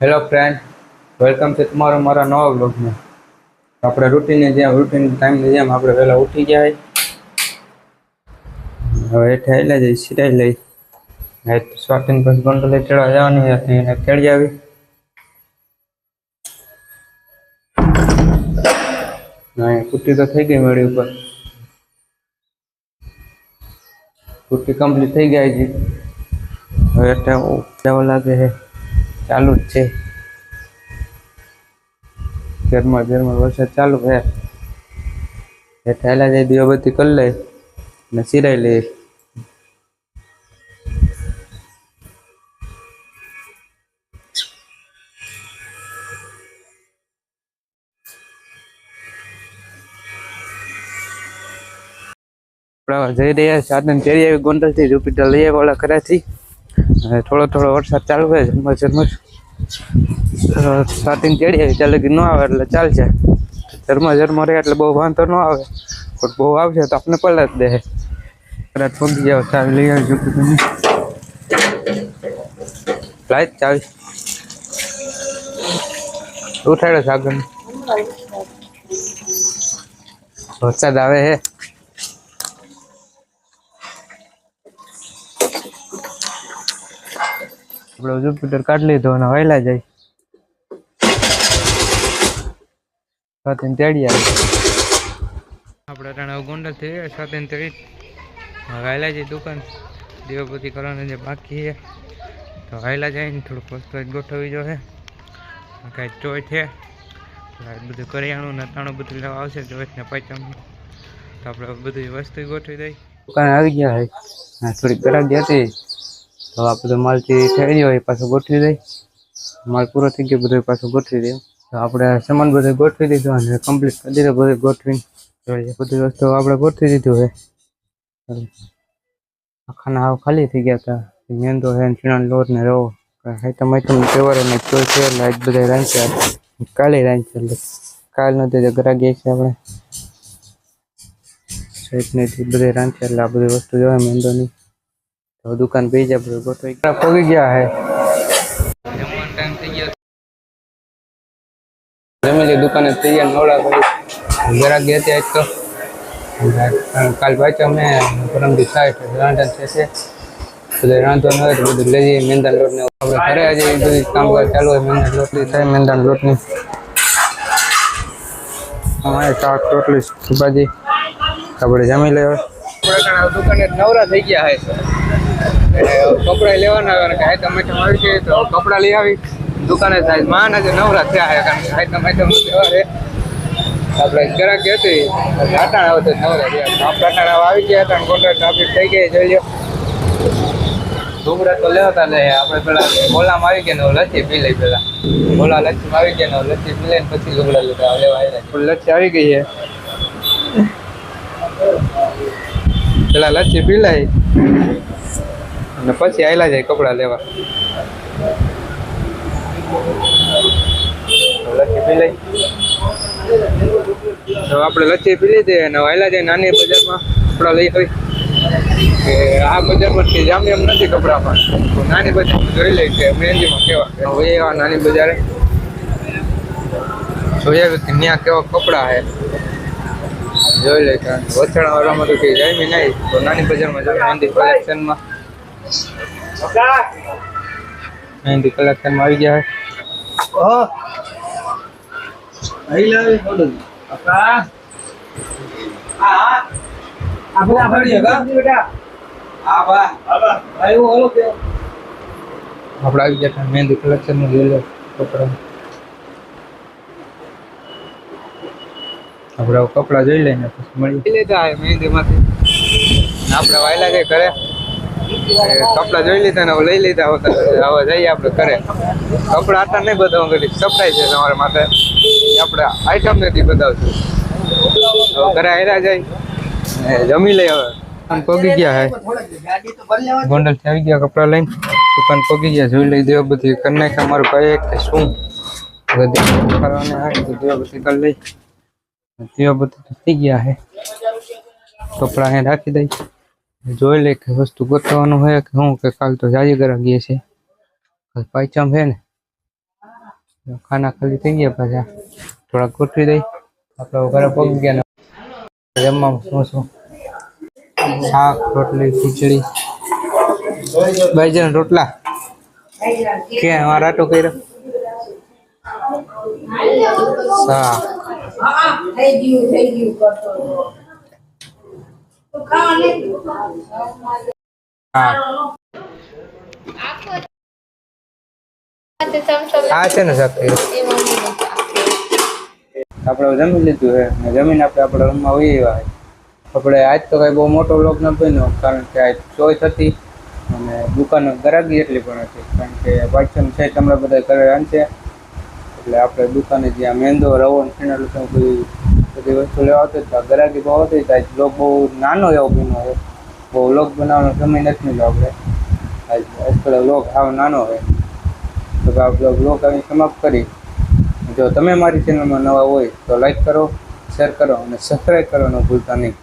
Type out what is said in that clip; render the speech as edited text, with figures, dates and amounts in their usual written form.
Hello friend, welcome છે તમારો મારા નવા બ્લોગમાં. આપણે રૂટીન ટાઈમની જેમ આપણે વહેલા ઉઠી ગયા. હવે હેઠે જઈ સિરાઈ લઈ સ્વાતિન પછી ગોંડલે ચડવા જવાની હતી એને તેડી આવી. કુટ્ટી તો થઈ ગઈ મેળી ઉપર, કુટ્ટી કમ્પ્લીટ થઈ ગયા છે. હવે એટલે જવા લાગે છે, ચાલુ જ છે. ઝરમર વરસાદ ચાલુ છે. હેઠેલા જઈ દીવાબત્તી કરી લે ને સિરાઈ લે. જઈ રહ્યા સાધન ચડી આવી ગોંડલથી જુપિટર લઈ આવ્યા કરાથી. થોડો વરસાદ ચાલુ હોય ઝરમર સ્ટાર્ટિંગ ચડી આવી ચાલે કે ન આવે એટલે ચાલશે. ઝરમર રહે એટલે બહુ વાંધો ન આવે, પણ બહુ આવશે તો આપણે પલટ દે. કદાચ પગી જાવ ચાવી લઈ આવી જુપિટરની લાઈટ ચાવી ઉઠાડે સાગર. વરસાદ આવે હે. આપણે જુપિટર કાઢી લીધો અને વહેલા જાય સ્વાતિન તેડી આવી. આપણે ત્રણ ગોંડલ થઈ ગયા સ્વાતિન તેડી વહેલા જાય દુકાન દીવાબત્તી કરવાની જે બાકી છે તો વહેલા જઈને થોડુંક વસ્તુ ગોઠવી જો છે. કાંઈ ચોય છે બધું કરિયાણું ને તાણું બધું લેવા આવશે ચોઈસ ને પાંચમ તો આપણે બધી વસ્તુ ગોઠવી દઈ. દુકાન આવી ગયા હોય થોડીક ગરાગી હતી તો આ બધો માલથી થઈ ગયો એ પાછું ગોઠવી દઈ. માલ પૂરો થઈ ગયો બધો પાછું ગોઠવી દે તો આપણે સામાન બધું ગોઠવી દીધું અને કમ્પ્લીટ કરી દીધું. બધું ગોઠવીને બધી વસ્તુ આપણે ગોઠવી દીધું હોય. ખાના હાવ ખાલી થઈ ગયા હતા. મેંદો છે ચીણાનો લોટ ને રવો આઈટમ તહેવાર ને ચોઈ છે એટલે આજ બધા રાંધ્યા કાલે રાંધ્યા એટલે કાલ નથી ગરાગી છે આપણે સહિતની બધે રાંધ્યા એટલે આ બધી વસ્તુ જોવે મેંદોની તો દુકાન પી જાય બધું ગોઠવી પોગી ગયા હે. જમવાનો ટાઈમ થઈ ગયો જમી દુકાને થઈ ગયા નવડા કરી ગરાગી હતી આજ તો. કાલ પાછો અમે પરમથી સાઈઠ રાંધણ છે બધું રાંધો ન હોય તો બધું લઈ જઈએ. મેંદા લોટ ને આપણે ઘરે આજે બધું કામકાજ ચાલુ હોય. મેંદા લોટની થાય મેંદા લોટની અમારે શાક રોટલી ભાજી આપણે જમી લેવા. આપણે દુકાને નવરા થઈ ગયા હે કપડા લેવાના આવે કે આઈટમ આવી છે તો કપડા લઈ આવી દુકાને થાય માન આજે નવરા થયા હે કારણ કે આઈટમ તહેવાર હે. આપણે ગરાકી હતી અટાણા આવતો નવરા થયા આપણે અટાણા આવી ગયા હતા કોન્ટ્રાક્ટ ટ્રાફિક થઈ ગઈ જોઈ લો. ડુંગરા તો લેવાતા ને આપણે પેલા ગોલામાં આવી ગયા ને લચ્છી પી લઈ. પેલા ગોલા લચ્છી આવી ગયા ને લચ્છી પી લઈને પછી ડુંગરા લેવા આવ્યા. લચ્છી આવી ગઈ છે પેલા લચ્છી પી લઈ અને પછી આયલા જાય કપડા લેવા. લચ્છી પી લઈ તો આપણે લચ્છી પી લીધી અને આયલા જાય નાની બજારમાં કપડા લઈ આવી કે આ બજારમાંથી જામે એમ નથી કપડામાં તો નાની બજારમાં જોઈ લે કે મહેંદીમાં કેવા હોય એવા નાની બજારે જોયા કે ત્યાં કેવા કપડા છે જોઈ લે. કારણ વછાણા વાળામાં તો કંઈ જામી નહીં તો નાની બજારમાં જોઈ મહેંદી કલેક્શનમાં આવી ગયા આપણે આવી ગયા મહેંદી કલેક્શનમાં જોઈ લો કપડા. આપણે કપડા જોઈ લઈને પછી મળી લીધા મહેંદીમાંથી આપણે વાયલા જાય ઘરે કપડા જોઈ લીધા ને લઈ લીધા હોતા. હવે જઈએ આપણે ઘરે. કપડા આટા નહીં બતાવું ઘડી સપ્લાય છે તમારા માટે આપણે આઈટમ નથી બતાવશું. હવે ઘરે આવ્યા જાય જમી લઈ. હવે પગી ગયા હે ગોંડલથી આવી ગયા કપડા લઈને દુકાન પગી ગયા જોઈ લઈ. દેવા બધી કરી નાખે અમારું ભાઈ કે શું કરવાને આવે તો દેવા બધી કરી લઈ. દેવા બધું થઈ ગયા હે કપડા અહીં રાખી દઈ જોઈ લે કે વસ્તુ ગોતવાનું હોય કે હું કે કાલ તો જાજી ગરા ગયે છે કાલ પાંચમ છે ને ખાના ખાલી થઈ ગયા પાછા થોડાક ગોઠવી દઈ આપણે ઘરે પગ ગયા ને જમવામાં શું શું શાક રોટલી ખીચડી બાજરીના રોટલા કે રાટો કર્યો શાક આ છે ને શાક આપણે જમી લીધું છે ને જમીને આપણે રૂમમાં વહી આવ્યા આપણે આજ તો કઈ બહુ મોટો વ્લોગ ન બન્યો કારણ કે આજ ચોઈસ હતી અને દુકાનો ગરાગી એટલી પણ હતી કારણ કે પાછળ છે તમને બધા ઘરે આનશે એટલે આપણે દુકાને જ્યાં મેંદો રવો ફીણેલું બધી વસ્તુ લેવા આવતી તો ગરાગી બહુ હતી તો આજ વ્લોગ બહુ નાનો એવો બન્યો છે બહુ વ્લોગ બનાવવાનો સમય નથી મળ્યો આપણે આજકાલ વ્લોગ આવ નાનો હોય તો આપણે વ્લોગ અહીં સમાપ્ત કરી જો તમે મારી ચેનલમાં નવા હોય તો લાઈક કરો શેર કરો અને સબસ્ક્રાઈબ કરવાનું ભૂલતા નહીં.